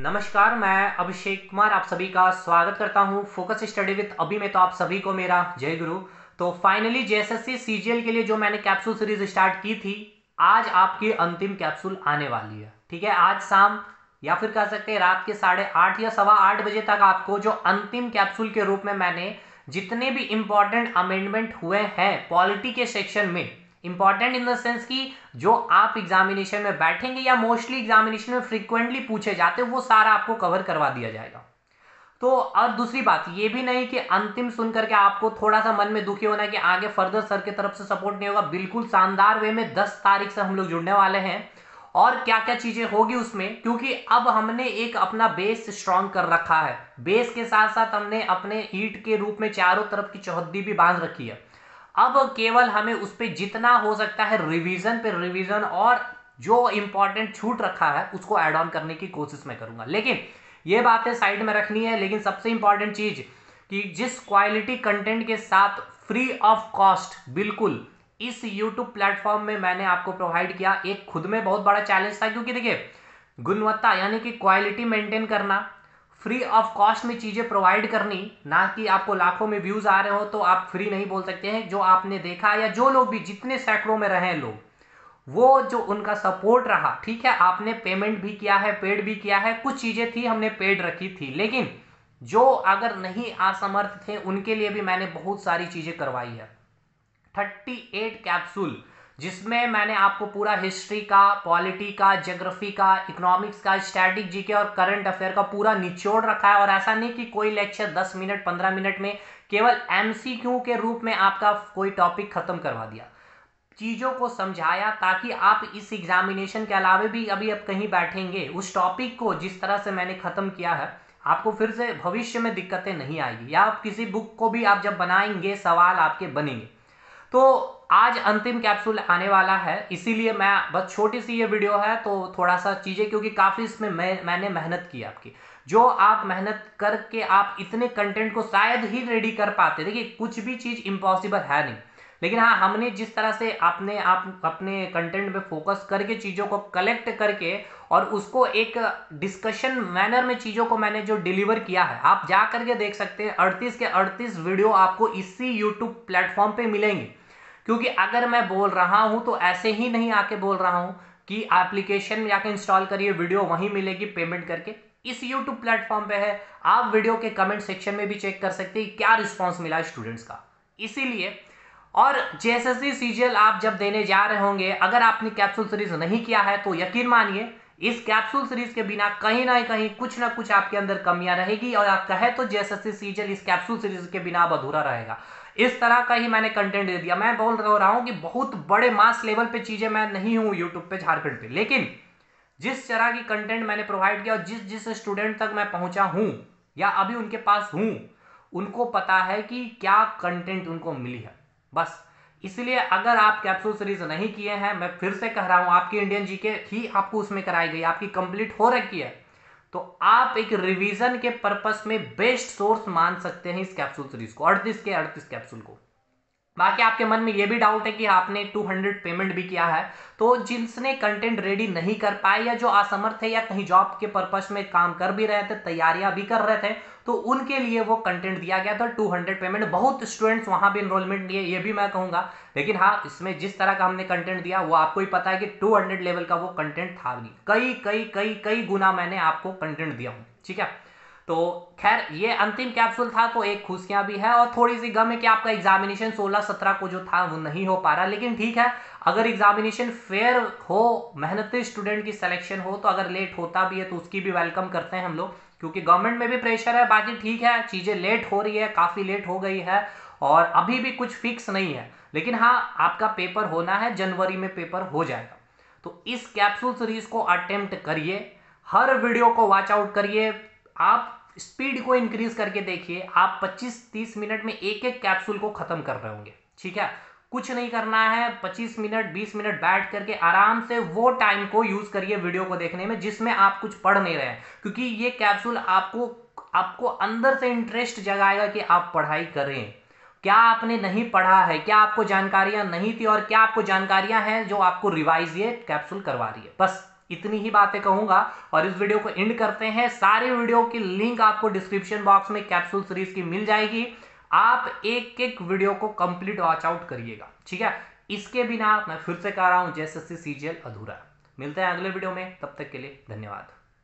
नमस्कार, मैं अभिषेक कुमार आप सभी का स्वागत करता हूं फोकस स्टडी विद अभी में। तो आप सभी को मेरा जय गुरु। तो फाइनली जेएसएससी सीजीएल के लिए जो मैंने कैप्सूल सीरीज स्टार्ट की थी, आज आपकी अंतिम कैप्सूल आने वाली है। ठीक है, आज शाम या फिर कह सकते हैं रात के 8:30 या 8:15 बजे तक आपको जो अंतिम कैप्सूल के रूप में मैंने जितने भी इंपॉर्टेंट अमेंडमेंट हुए हैं पॉलिटी के सेक्शन में, इंपॉर्टेंट इन द सेंस कि जो आप एग्जामिनेशन में बैठेंगे या मोस्टली एग्जामिनेशन में फ्रीक्वेंटली पूछे जाते हैं, वो सारा आपको कवर करवा दिया जाएगा। तो और दूसरी बात ये भी नहीं कि अंतिम सुन करके आपको थोड़ा सा मन में दुखी होना कि आगे फर्दर सर की तरफ से सपोर्ट नहीं होगा। बिल्कुल शानदार वे में 10 तारीख से हम लोग जुड़ने वाले हैं और क्या क्या चीजें होगी उसमें, क्योंकि अब हमने एक अपना बेस स्ट्रांग कर रखा है। बेस के साथ साथ हमने अपने ईंट के रूप में चारों तरफ की चौहद्दी भी बांध रखी है। अब केवल हमें उस पर जितना हो सकता है रिवीजन पे रिवीजन और जो इंपॉर्टेंट छूट रखा है उसको ऐड ऑन करने की कोशिश मैं करूंगा। लेकिन ये बातें साइड में रखनी है। लेकिन सबसे इंपॉर्टेंट चीज कि जिस क्वालिटी कंटेंट के साथ फ्री ऑफ कॉस्ट बिल्कुल इस यूट्यूब प्लेटफॉर्म में मैंने आपको प्रोवाइड किया, एक खुद में बहुत बड़ा चैलेंज था। क्योंकि देखिए, गुणवत्ता यानी कि क्वालिटी मेंटेन करना, फ्री ऑफ कॉस्ट में चीजें प्रोवाइड करनी, ना कि आपको लाखों में व्यूज आ रहे हो तो आप फ्री नहीं बोल सकते हैं। जो आपने देखा या जो लोग भी जितने सैकड़ों में रहे लोग, वो जो उनका सपोर्ट रहा, ठीक है, आपने पेमेंट भी किया है, पेड भी किया है, कुछ चीजें थी हमने पेड रखी थी। लेकिन जो अगर नहीं असमर्थ थे उनके लिए भी मैंने बहुत सारी चीजें करवाई है। 38 कैप्सूल जिसमें मैंने आपको पूरा हिस्ट्री का, पॉलिटी का, ज्योग्राफी का, इकोनॉमिक्स का, स्टैटिक जीके और करंट अफेयर का पूरा निचोड़ रखा है। और ऐसा नहीं कि कोई लेक्चर 10 मिनट 15 मिनट में केवल एमसीक्यू के रूप में आपका कोई टॉपिक खत्म करवा दिया। चीजों को समझाया ताकि आप इस एग्जामिनेशन के अलावा भी अभी आप कहीं बैठेंगे उस टॉपिक को जिस तरह से मैंने खत्म किया है, आपको फिर से भविष्य में दिक्कतें नहीं आएगी। या आप किसी बुक को भी आप जब बनाएंगे सवाल आपके बनेंगे। तो आज अंतिम कैप्सूल आने वाला है, इसीलिए मैं बस छोटी सी ये वीडियो है तो थोड़ा सा चीजें, क्योंकि काफी इसमें मैंने मेहनत की आपकी। जो आप मेहनत करके आप इतने कंटेंट को शायद ही रेडी कर पाते। देखिए, कुछ भी चीज इम्पॉसिबल है नहीं, लेकिन हाँ, हमने जिस तरह से आप अपने कंटेंट पे फोकस करके चीजों को कलेक्ट करके और उसको एक डिस्कशन मैनर में चीजों को मैंने जो डिलीवर किया है, आप जा करके देख सकते हैं। 38 के 38 वीडियो आपको इसी यूट्यूब प्लेटफॉर्म पे मिलेंगे। क्योंकि अगर मैं बोल रहा हूं तो ऐसे ही नहीं आके बोल रहा हूं कि एप्लीकेशन में जाके इंस्टॉल करिए, वीडियो वहीं मिलेगी पेमेंट करके। इस यूट्यूब प्लेटफॉर्म पे है। आप वीडियो के कमेंट सेक्शन में भी चेक कर सकते हैं क्या रिस्पांस मिला स्टूडेंट्स का। इसीलिए और जेएसएससी सीजीएल आप जब देने जा रहे होंगे, अगर आपने कैप्सूल सीरीज नहीं किया है तो यकीन मानिए इस कैप्सूल सीरीज के बिना कहीं ना कहीं कुछ ना कुछ आपके अंदर कमियां रहेगी। और आप कहे तो जेएसएससी सीजीएल इस कैप्सूल सीरीज के बिना अब अधूरा रहेगा। इस तरह का ही मैंने कंटेंट दे दिया। मैं बोल रहा हूं कि बहुत बड़े मास लेवल पे चीजें मैं नहीं हूं यूट्यूब पे झारखंड पे, लेकिन जिस तरह की कंटेंट मैंने प्रोवाइड किया और जिस जिस स्टूडेंट तक मैं पहुंचा हूं या अभी उनके पास हूं, उनको पता है कि क्या कंटेंट उनको मिली है। बस इसलिए अगर आप कैप्सूल सीरीज नहीं किए हैं, मैं फिर से कह रहा हूं, आपकी इंडियन जीके ही आपको उसमें कराई गई, आपकी कंप्लीट हो रखी है, तो आप एक रिवीजन के पर्पस में बेस्ट सोर्स मान सकते हैं इस कैप्सूल सीरीज को, 38 के 38 कैप्सूल को। बाकी आपके मन में यह भी डाउट है कि आपने 200 पेमेंट भी किया है, तो जिसने कंटेंट रेडी नहीं कर पाए या जो असमर्थ है या कहीं जॉब के पर्पस में काम कर भी रहे थे, तैयारियां भी कर रहे थे, तो उनके लिए वो कंटेंट दिया गया था 200 पेमेंट। बहुत स्टूडेंट्स वहां भी एनरोलमेंट लिए, ये भी मैं कहूंगा। लेकिन हाँ, इसमें जिस तरह का हमने कंटेंट दिया वो आपको ही पता है कि 200 लेवल का वो कंटेंट था नहीं। कई कई कई कई गुना मैंने आपको कंटेंट दिया हूं। ठीक है, तो खैर ये अंतिम कैप्सूल था, तो एक खुशियां भी है और थोड़ी सी गम है कि आपका एग्जामिनेशन 16-17 को जो था वो नहीं हो पा रहा। लेकिन ठीक है, अगर एग्जामिनेशन फेयर हो, मेहनती स्टूडेंट की सिलेक्शन हो, तो अगर लेट होता भी है तो उसकी भी वेलकम करते हैं हम लोग, क्योंकि गवर्नमेंट में भी प्रेशर है। बाकी ठीक है, चीजें लेट हो रही है, काफी लेट हो गई है और अभी भी कुछ फिक्स नहीं है। लेकिन हाँ, आपका पेपर होना है, जनवरी में पेपर हो जाएगा। तो इस कैप्सूल सीरीज को अटेम्प्ट करिए, हर वीडियो को वॉच आउट करिए, आप स्पीड को इंक्रीज करके देखिए। आप 25-30 मिनट में एक एक कैप्सूल को खत्म कर रहे होंगे। ठीक है, कुछ नहीं करना है, 25 मिनट 20 मिनट बैठ करके आराम से वो टाइम को यूज करिए वीडियो को देखने में जिसमें आप कुछ पढ़ नहीं रहे हैं। क्योंकि ये कैप्सूल आपको आपको अंदर से इंटरेस्ट जगाएगा कि आप पढ़ाई करें। क्या आपने नहीं पढ़ा है, क्या आपको जानकारियां नहीं थी और क्या आपको जानकारियां हैं जो आपको रिवाइज ये कैप्सूल करवा रही है। बस इतनी ही बातें कहूंगा और इस वीडियो को एंड करते हैं। सारे वीडियो की लिंक आपको डिस्क्रिप्शन बॉक्स में कैप्सूल सीरीज की मिल जाएगी। आप एक एक वीडियो को कंप्लीट वॉच आउट करिएगा, ठीक है। इसके बिना मैं फिर से कह रहा हूं, जेएसएससी सीजीएल अधूरा। मिलते हैं अगले वीडियो में, तब तक के लिए धन्यवाद।